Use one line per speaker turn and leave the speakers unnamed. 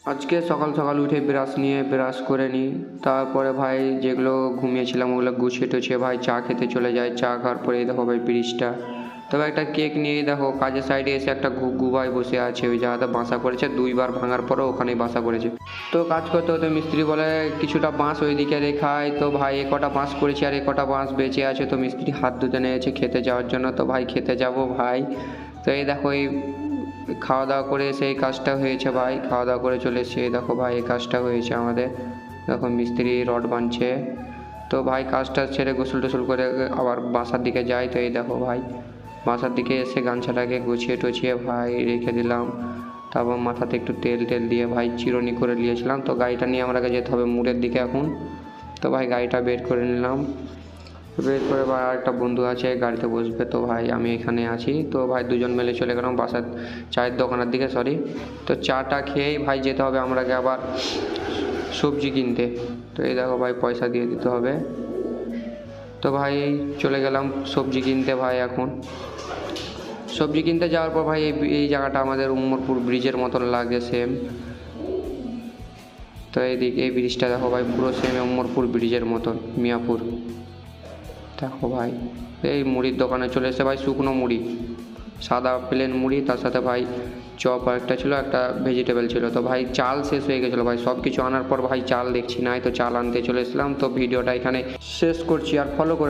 আজকে সকাল সকাল উঠে ব্রাশ করে নিই, তারপরে ভাই যেগুলো ঘুমিয়েছিলাম ওগুলো গুছিয়ে টুছিয়ে ভাই চা খেতে চলে যাই। চা খাওয়ার পরে এই দেখো ভাই ব্রিজটা, তবে একটা কেক নিয়ে দেখো কাজের সাইডে এসে একটা ঘুঘু ভাই বসে আছে, ওই জায়গাতে বাসা করেছে, 2বার ভাঙার পরও ওখানেই বাসা করেছে। তো কাজ করতে হতে মিস্ত্রি বলে কিছুটা বাঁশ ওইদিকে রেখায়, তো ভাই এ কটা বাঁশ করেছি আর এ কটা বাঁশ বেঁচে আছে, তো মিস্ত্রি হাত ধুতে নিয়েছে খেতে যাওয়ার জন্য। তো ভাই খেতে যাব ভাই। তো এই দেখো এই খাওয়া দাওয়া করে এসে এই কাজটা হয়েছে ভাই, খাওয়া দাওয়া করে চলে এসে দেখো ভাই এই কাজটা হয়েছে আমাদের। দেখো মিস্ত্রি রড বাঁধছে। তো ভাই কাজটা ছেড়ে গোসল টোসল করে আবার বাসার দিকে যাই। তো এই দেখো ভাই বাসার দিকে এসে গামছাটাকে গুছিয়ে টুছিয়ে ভাই রেখে দিলাম। তারপর মাথাতে একটু তেল টেল দিয়ে ভাই চিরুনি করে নিয়েছিলাম। তো গাড়িটা নিয়ে আমাকে যেতে হবে মোড়ের দিকে এখন। তো ভাই গাড়িটা বের করে নিলাম, বের করে ভাই আরেকটা বন্ধু আছে গাড়িতে বসবে, তো ভাই আমি এখানে আছি। তো ভাই দুজন মিলে চলে গেলাম বাসার চায়ের দোকানের দিকে, তো চাটা খেয়েই ভাই যেতে হবে আমাকে আবার সবজি কিনতে। তো এই দেখো ভাই পয়সা দিয়ে দিতে হবে। তো ভাই চলে গেলাম সবজি কিনতে ভাই। এখন সবজি কিনতে যাওয়ার পর ভাই এই জায়গাটা আমাদের উমরপুর ব্রিজের মতন লাগে সেম। তো এই ব্রিজটা দেখো ভাই পুরো সেম উমরপুর ব্রিজের মতন, মিয়াপুর। দেখো ভাই এই মুড়ির দোকানে চলে এসে ভাই শুকনো মুড়ি, সাদা প্লেন মুড়ি, তার সাথে ভাই চপ আর একটা ছিল, একটা ভেজিটেবল ছিল। তো ভাই চাল শেষ হয়ে গেছিলো ভাই, সব কিছু আনার পর ভাই চাল দেখছি নাই, তো চাল আনতে চলে এসলাম। তো ভিডিওটা এখানে শেষ করছি, আর ফলো করে